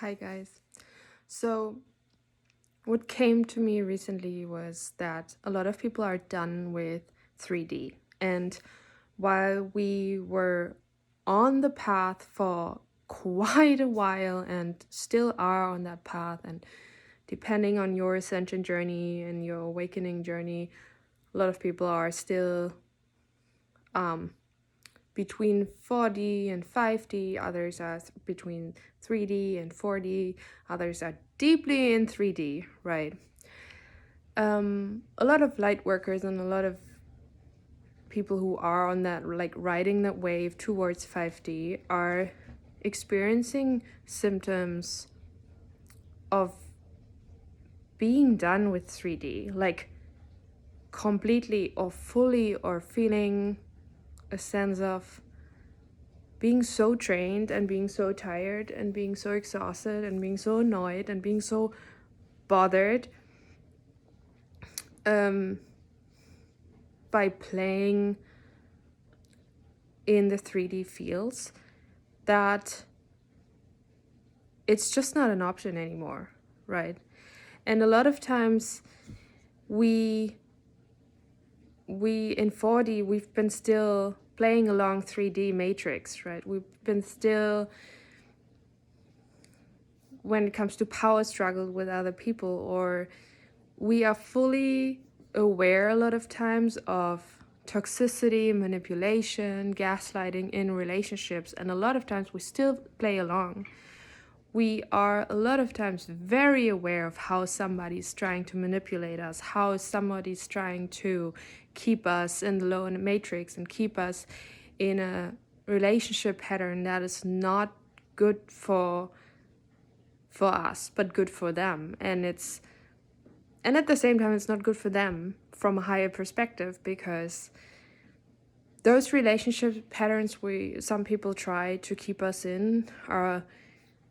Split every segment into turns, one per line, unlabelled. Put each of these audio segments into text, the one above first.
Hi guys. So, what came to me recently was that a lot of people are done with 3D. And while we were on the path for quite a while and still are on that path, and depending on your ascension journey and your awakening journey, a lot of people are still between 4D and 5D, others are between 3D and 4D, others are deeply in 3D, right? A lot of light workers and a lot of people who are on that, like riding that wave towards 5D, are experiencing symptoms of being done with 3D, like completely or fully, or feeling a sense of being so drained and being so tired and being so exhausted and being so annoyed and being so bothered by playing in the 3D fields that it's just not an option anymore, right? And a lot of times we in 4D we've been still playing along 3D matrix, right? We've been still, when it comes to power struggle with other people, or we are fully aware a lot of times of toxicity, manipulation, gaslighting in relationships, and a lot of times we still play along. We are a lot of times very aware of how somebody's trying to manipulate us, how somebody's trying to keep us in the low matrix and keep us in a relationship pattern that is not good for us, but good for them. And at the same time, it's not good for them from a higher perspective, because those relationship patterns some people try to keep us in are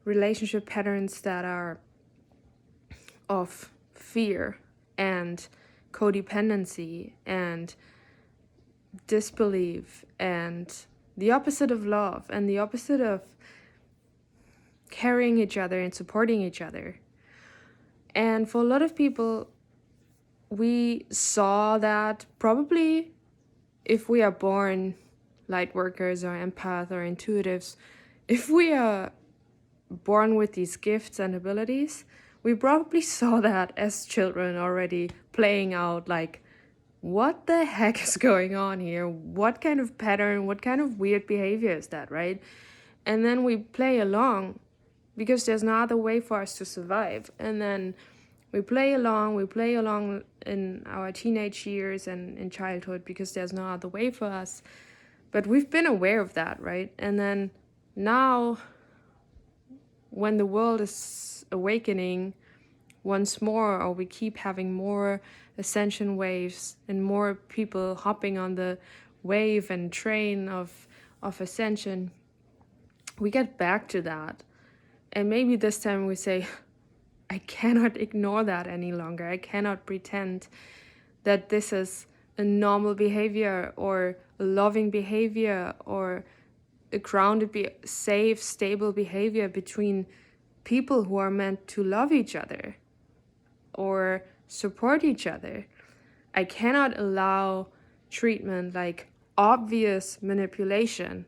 relationship patterns that are of fear and codependency and disbelief and the opposite of love and the opposite of carrying each other and supporting each other. And for a lot of people, we saw that probably if we are born light workers or empath or intuitives, if we are born with these gifts and abilities, we probably saw that as children already playing out, like, what the heck is going on here? What kind of pattern, what kind of weird behavior is that, right? And then we play along because there's no other way for us to survive. And then we play along in our teenage years and in childhood because there's no other way for us. But we've been aware of that, right? And then now, when the world is awakening once more, or we keep having more ascension waves and more people hopping on the wave and train of ascension, we get back to that. And maybe this time we say, I cannot ignore that any longer. I cannot pretend that this is a normal behavior or a loving behavior or a grounded, safe, stable behavior between people who are meant to love each other or support each other. I cannot allow treatment like obvious manipulation,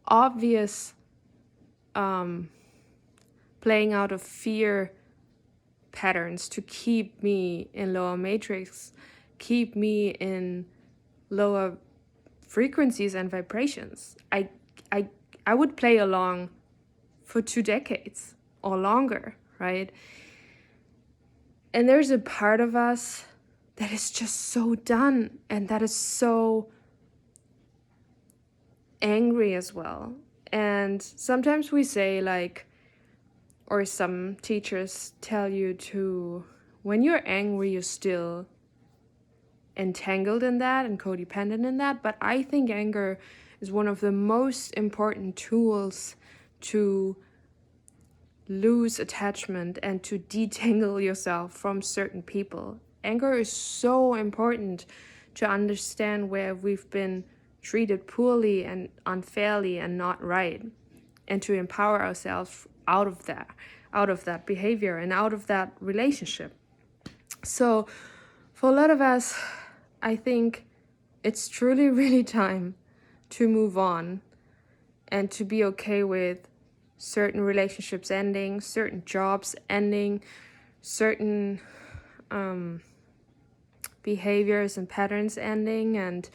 obvious playing out of fear patterns to keep me in lower matrix, keep me in lower frequencies and vibrations. I would play along for 2 decades or longer, right? And there's a part of us that is just so done, and that is so angry as well. And sometimes we say, like, or some teachers tell you to, when you're angry, you're still entangled in that and codependent in that. But I think anger is one of the most important tools to lose attachment and to detangle yourself from certain people. Anger is so important to understand where we've been treated poorly and unfairly and not right, and to empower ourselves out of that, out of that behavior and out of that relationship. So for a lot of us, I think it's truly really time to move on and to be okay with certain relationships ending, certain jobs ending, certain behaviors and patterns ending. And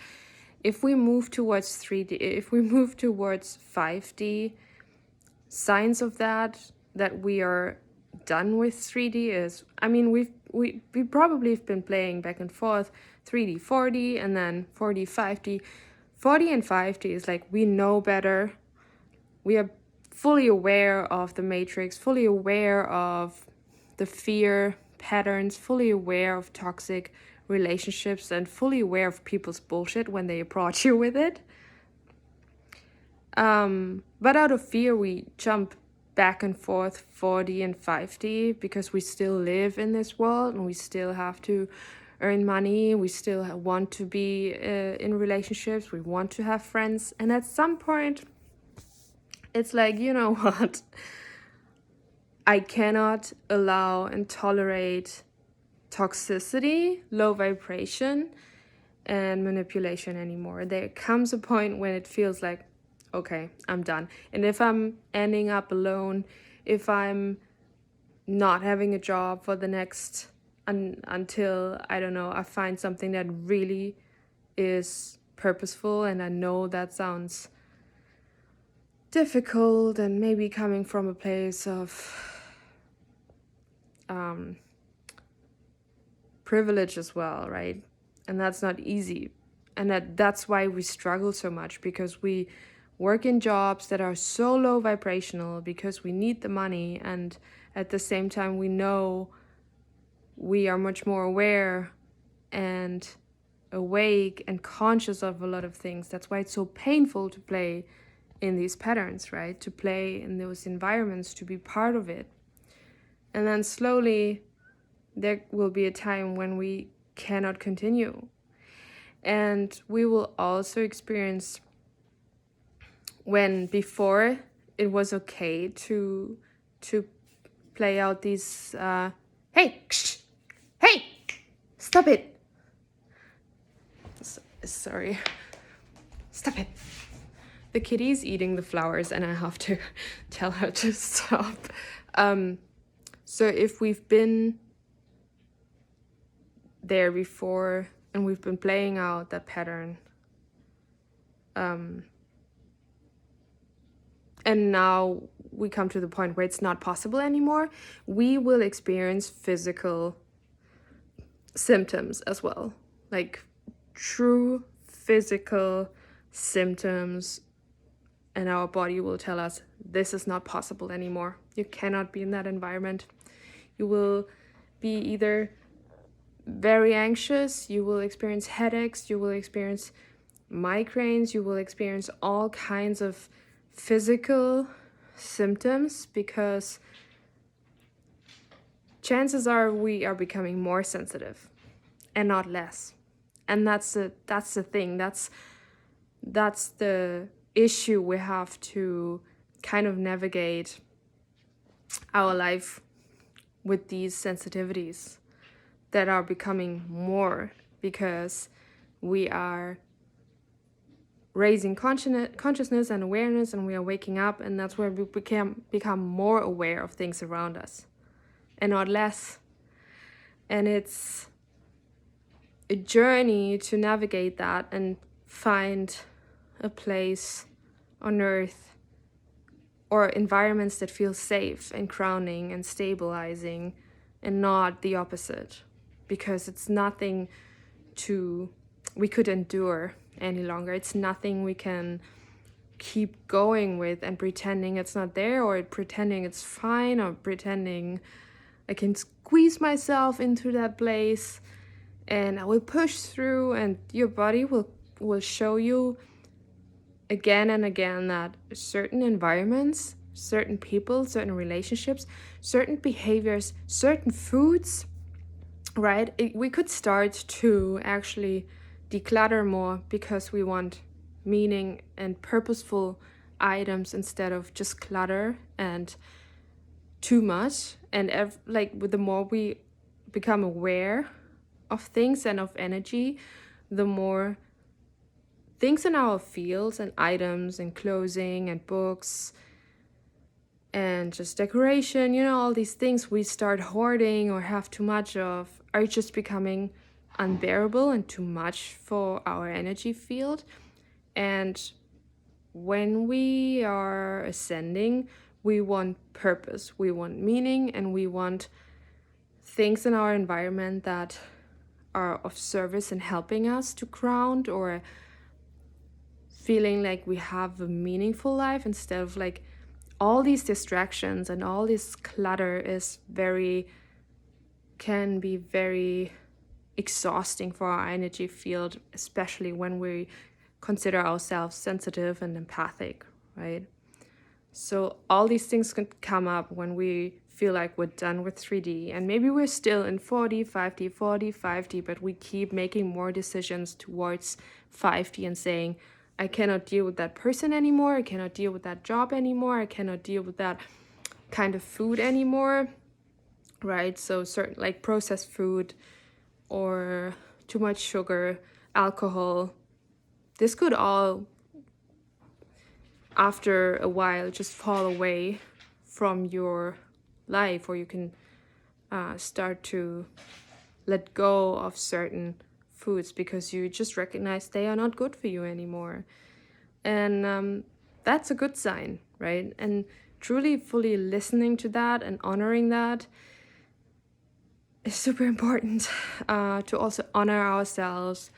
if we move towards 3D, if we move towards 5D, signs of that we are done with 3D is, I mean, we probably have been playing back and forth 3D 4D and then 4D 5D. 4D and 5D is like, we know better. We are fully aware of the matrix, fully aware of the fear patterns, fully aware of toxic relationships, and fully aware of people's bullshit when they approach you with it. But out of fear, we jump back and forth 4D and 5D because we still live in this world and we still have to earn money. We still want to be in relationships. We want to have friends. And at some point, it's like, you know what? I cannot allow and tolerate toxicity, low vibration, and manipulation anymore. There comes a point when it feels like, okay, I'm done. And if I'm ending up alone, if I'm not having a job for the next until, I don't know, I find something that really is purposeful, and I know that sounds difficult and maybe coming from a place of privilege as well, right? And that's not easy. And that's why we struggle so much, because we work in jobs that are so low vibrational because we need the money, and at the same time we know we are much more aware and awake and conscious of a lot of things. That's why it's so painful to play in these patterns, right? To play in those environments, to be part of it. And then slowly there will be a time when we cannot continue. And we will also experience when before it was okay to play out these hey, stop it. Sorry. Stop it. The kitty's eating the flowers and I have to tell her to stop. So if we've been there before and we've been playing out that pattern, and now we come to the point where it's not possible anymore, we will experience physical symptoms as well, like true physical symptoms, and our body will tell us this is not possible anymore. You cannot be in that environment. You will be either very anxious, you will experience headaches, you will experience migraines, you will experience all kinds of physical symptoms, because chances are we are becoming more sensitive and not less. And that's the thing. That's the issue we have to kind of navigate our life with these sensitivities that are becoming more, because we are raising consciousness and awareness, and we are waking up, and that's where we become more aware of things around us and not less. And it's a journey to navigate that and find a place on earth or environments that feel safe and grounding and stabilizing, and not the opposite, because it's nothing we could endure any longer. It's nothing we can keep going with and pretending it's not there, or pretending it's fine, or pretending I can squeeze myself into that place and I will push through, and your body will show you again and again that certain environments, certain people, certain relationships, certain behaviors, certain foods, right? We could start to actually declutter more because we want meaning and purposeful items instead of just clutter, and too much, and like with the more we become aware of things and of energy, the more things in our fields and items and clothing and books and just decoration, all these things we start hoarding or have too much of are just becoming unbearable and too much for our energy field. And when we are ascending, we want purpose, we want meaning, and we want things in our environment that are of service and helping us to ground or feeling like we have a meaningful life, instead of like all these distractions and all this clutter can be very exhausting for our energy field, especially when we consider ourselves sensitive and empathic, right? So all these things can come up when we feel like we're done with 3D, and maybe we're still in 4D, 5D, 4D, 5D, but we keep making more decisions towards 5D and saying, I cannot deal with that person anymore, I cannot deal with that job anymore, I cannot deal with that kind of food anymore, right? So certain like processed food or too much sugar, alcohol, this could all, after a while, just fall away from your life, or you can start to let go of certain foods because you just recognize they are not good for you anymore. And that's a good sign, right? And truly fully listening to that and honoring that is super important, to also honor ourselves,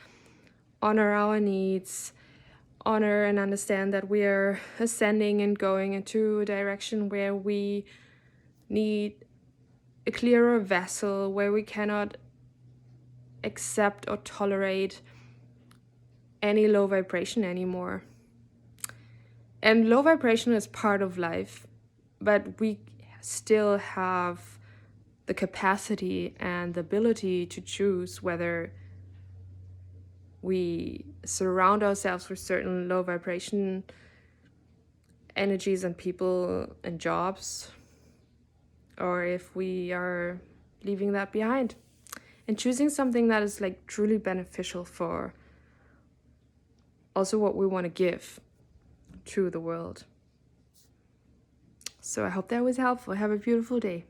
honor our needs, honor and understand that we are ascending and going into a direction where we need a clearer vessel, where we cannot accept or tolerate any low vibration anymore. And low vibration is part of life, but we still have the capacity and the ability to choose whether we surround ourselves with certain low vibration energies and people and jobs, or if we are leaving that behind and choosing something that is like truly beneficial for also what we want to give to the world. So I hope that was helpful. Have a beautiful day.